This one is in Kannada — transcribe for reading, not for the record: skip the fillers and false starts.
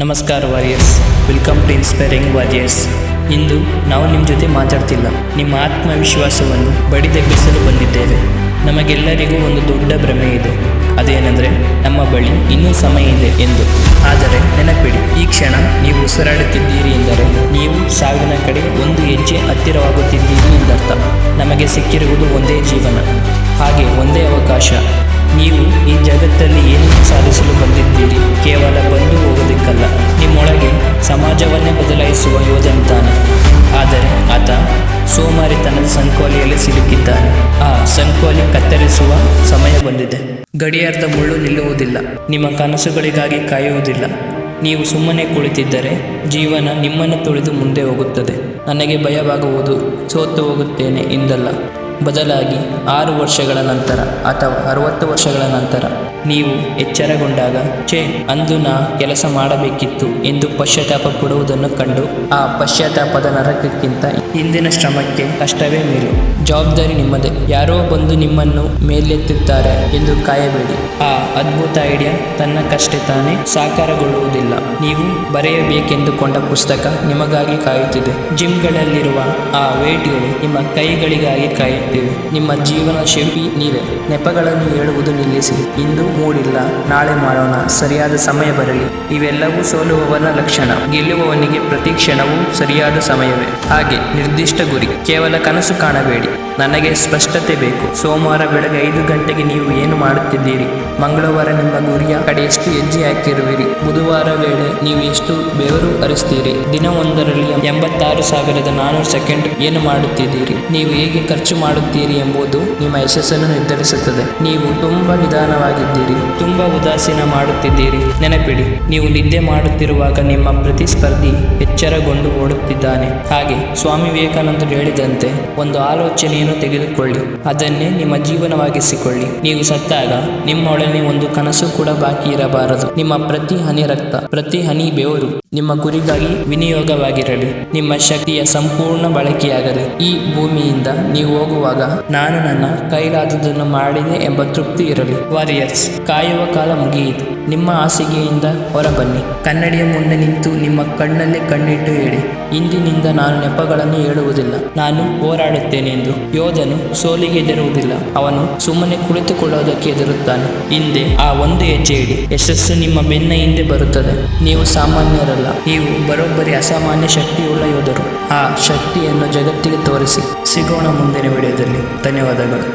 ನಮಸ್ಕಾರ warriors, welcome to inspiring warriors. ಇಂದು ನಾವು ನಿಮ್ಮ ಜೊತೆ ಮಾತಾಡ್ತಿಲ್ಲ, ನಿಮ್ಮ ಆತ್ಮವಿಶ್ವಾಸವನ್ನು ಬಡಿದೆಬ್ಬಿಸಲು ಬಂದಿದ್ದೇವೆ. ನಮಗೆಲ್ಲರಿಗೂ ಒಂದು ದೊಡ್ಡ ಭ್ರಮೆ ಇದೆ, ಅದೇನೆಂದರೆ ನಮ್ಮ ಬಳಿ ಇನ್ನೂ ಸಮಯ ಇದೆ ಎಂದು. ಆದರೆ ನೆನಪಿಡಿ, ಈ ಕ್ಷಣ ನೀವು ಉಸಿರಾಡುತ್ತಿದ್ದೀರಿ ಎಂದರೆ ನೀವು ಸಾವಿನ ಕಡೆ ಒಂದು ಹೆಜ್ಜೆ ಹತ್ತಿರವಾಗುತ್ತಿದ್ದೀರಿ ಎಂದರ್ಥ. ನಮಗೆ ಸಿಕ್ಕಿರುವುದು ಒಂದೇ ಜೀವನ, ಹಾಗೆ ಒಂದೇ ಅವಕಾಶ. ನೀವು ಈ ಜಗತ್ತಲ್ಲಿ ಏನನ್ನು ಸಾಧಿಸಲು ಬಂದಿದ್ದೀರಿ? ಕೇವಲ ಬಂದು ಹೋಗೋದಕ್ಕಲ್ಲ, ನಿಮ್ಮೊಳಗೆ ಸಮಾಜವನ್ನೇ ಬದಲಾಯಿಸುವ ಯೋಧನೆ ತಾನೆ. ಆದರೆ ಆತ ಸೋಮಾರಿತನದ ಸಂಕೋಲೆಯಲ್ಲಿ ಸಿಲುಕಿದ್ದಾನೆ. ಆ ಸಂಕೋಲೆ ಕತ್ತರಿಸುವ ಸಮಯ ಬಂದಿದೆ. ಗಡಿಯಾರದ ಮುಳ್ಳು ನಿಲ್ಲುವುದಿಲ್ಲ, ನಿಮ್ಮ ಕನಸುಗಳಿಗಾಗಿ ಕಾಯುವುದಿಲ್ಲ. ನೀವು ಸುಮ್ಮನೆ ಕುಳಿತಿದ್ದರೆ ಜೀವನ ನಿಮ್ಮನ್ನು ತುಳಿದು ಮುಂದೆ ಹೋಗುತ್ತದೆ. ನನಗೆ ಭಯವಾಗುವುದು ಸೋತು ಹೋಗುತ್ತೇನೆ ಎಂದಲ್ಲ, ಬದಲಾಗಿ 6 ವರ್ಷಗಳ ನಂತರ ಅಥವಾ 60 ವರ್ಷಗಳ ನಂತರ ನೀವು ಎಚ್ಚರಗೊಂಡಾಗ ಅಂದು ನಾ ಕೆಲಸ ಮಾಡಬೇಕಿತ್ತು ಎಂದು ಪಶ್ಚಾತ್ತಾಪ ಪಡುವುದನ್ನು ಕಂಡು ಆ ಪಶ್ಚಾತ್ತಾಪದ ನರಕಕ್ಕಿಂತ ಹಿಂದಿನ ಶ್ರಮಕ್ಕೆ ಕಷ್ಟವೇ ಮೇಲು. ಜವಾಬ್ದಾರಿ ನಿಮ್ಮದೇ. ಯಾರೋ ಬಂದು ನಿಮ್ಮನ್ನು ಮೇಲೆತ್ತುತ್ತಾರೆ ಎಂದು ಕಾಯಬೇಡಿ. ಆ ಅದ್ಭುತ ಐಡಿಯಾ ತನ್ನಕ್ಕಷ್ಟೇ ತಾನೇ ಸಾಕಾರಗೊಳ್ಳುವುದಿಲ್ಲ. ನೀವು ಬರೆಯಬೇಕೆಂದುಕೊಂಡ ಪುಸ್ತಕ ನಿಮಗಾಗಿ ಕಾಯುತ್ತಿದೆ. ಜಿಮ್ಗಳಲ್ಲಿರುವ ಆ ವೇಟ್ಗಳು ನಿಮ್ಮ ಕೈಗಳಿಗಾಗಿ ಕಾಯುತ್ತಿವೆ. ನಿಮ್ಮ ಜೀವನ ಶಿಲ್ಪಿ ನೀವೇ. ನೆಪಗಳನ್ನು ಹೇಳುವುದು ನಿಲ್ಲಿಸಿ. ಇಂದು ಮೂಡಿಲ್ಲ, ನಾಳೆ ಮಾಡೋಣ, ಸರಿಯಾದ ಸಮಯ ಬರಲಿ. ಇವೆಲ್ಲವೂ ಸೋಲುವವನ ಲಕ್ಷಣ. ಗೆಲ್ಲುವವನಿಗೆ ಪ್ರತಿ ಕ್ಷಣವೂ ಸರಿಯಾದ ಸಮಯವೇ. ಹಾಗೆ ನಿರ್ದಿಷ್ಟ ಗುರಿ, ಕೇವಲ ಕನಸು ಕಾಣಬೇಡಿ. ನನಗೆ ಸ್ಪಷ್ಟತೆ ಬೇಕು. ಸೋಮವಾರ ಬೆಳಗ್ಗೆ 5 ಗಂಟೆಗೆ ನೀವು ಏನು ಮಾಡುತ್ತಿದ್ದೀರಿ? ಮಂಗಳವಾರ ನಿಮ್ಮ ಗುರಿಯ ಕಡೆ ಎಷ್ಟು ಹೆಜ್ಜೆ ಹಾಕಿರುವಿರಿ? ಬುಧವಾರ ವೇಳೆ ನೀವು ಎಷ್ಟು ಬೆವರು ಹರಿಸ್ತೀರಿ? ದಿನವೊಂದರಲ್ಲಿ 86,400 ಸೆಕೆಂಡ್ ಏನು ಮಾಡುತ್ತಿದ್ದೀರಿ? ನೀವು ಹೇಗೆ ಖರ್ಚು ಮಾಡುತ್ತೀರಿ ಎಂಬುದು ನಿಮ್ಮ ಯಶಸ್ಸನ್ನು ನಿರ್ಧರಿಸುತ್ತದೆ. ನೀವು ತುಂಬಾ ನಿಧಾನವಾಗಿದ್ದೀರಿ, ತುಂಬಾ ಉದಾಸೀನ ಮಾಡುತ್ತಿದ್ದೀರಿ. ನೆನಪಿಡಿ, ನೀವು ನಿದ್ದೆ ಮಾಡುತ್ತಿರುವಾಗ ನಿಮ್ಮ ಪ್ರತಿಸ್ಪರ್ಧಿ ಎಚ್ಚರಗೊಂಡು ಓಡುತ್ತಿದ್ದಾನೆ. ಹಾಗೆ ಸ್ವಾಮಿ ವಿವೇಕಾನಂದರು ಹೇಳಿದಂತೆ, ಒಂದು ಆಲೋಚನೆಯನ್ನು ತೆಗೆದುಕೊಳ್ಳಿ, ಅದನ್ನೇ ನಿಮ್ಮ ಜೀವನವಾಗಿಸಿಕೊಳ್ಳಿ. ನೀವು ಸತ್ತಾಗ ನಿಮ್ಮೊಡನೆ ಒಂದು ಕನಸು ಕೂಡ ಬಾಕಿ ಇರಬಾರದು. ನಿಮ್ಮ ಪ್ರತಿ ಹನಿ ರಕ್ತ, ಪ್ರತಿ ಹನಿ ಬೆವರು ನಿಮ್ಮ ಗುರಿಗಾಗಿ ವಿನಿಯೋಗವಾಗಿರಲಿ. ನಿಮ್ಮ ಶಕ್ತಿಯ ಸಂಪೂರ್ಣ ಬಳಕೆಯಾಗಲಿ. ಈ ಭೂಮಿಯಿಂದ ನೀವು ಹೋಗುವಾಗ ನಾನು ನನ್ನ ಕೈಲಾದುದನ್ನು ಮಾಡಿದೆ ಎಂಬ ತೃಪ್ತಿ ಇರಲಿ. ವಾರಿಯರ್ಸ್, ಕಾಯುವ ಕಾಲ ಮುಗಿಯಿತು. ನಿಮ್ಮ ಹಾಸಿಗೆಯಿಂದ ಹೊರಬನ್ನಿ. ಕನ್ನಡಿಯ ಮುಂದೆ ನಿಂತು ನಿಮ್ಮ ಕಣ್ಣಲ್ಲಿ ಕಣ್ಣಿಟ್ಟು ಹೇಳಿ, ಇಂದಿನಿಂದ ನಾನು ನೆಪಗಳನ್ನು ಹೇಳುವುದಿಲ್ಲ, ನಾನು ಹೋರಾಡುತ್ತೇನೆ ಎಂದು. ಯೋಧನು ಸೋಲಿಗೆ ಹೆದರುವುದಿಲ್ಲ, ಅವನು ಸುಮ್ಮನೆ ಕುಳಿತುಕೊಳ್ಳೋದಕ್ಕೆ ಹೆದರುತ್ತಾನೆ. ಹಿಂದೆ ಆ ಒಂದು ಹೆಜ್ಜೆ ಇಡಿ, ಯಶಸ್ಸು ನಿಮ್ಮ ಬೆನ್ನ ಹಿಂದೆ ಬರುತ್ತದೆ. ನೀವು ಸಾಮಾನ್ಯರಲ್ಲ, ನೀವು ಬರೋಬ್ಬರಿ ಅಸಾಮಾನ್ಯ ಶಕ್ತಿಯುಳ್ಳ ಯೋಧರು. ಆ ಶಕ್ತಿಯನ್ನು ಜಗತ್ತಿಗೆ ತೋರಿಸಿ. ಸಿಗೋಣ ಮುಂದಿನ ವಿಡಿಯೋದಲ್ಲಿ. ಧನ್ಯವಾದಗಳು.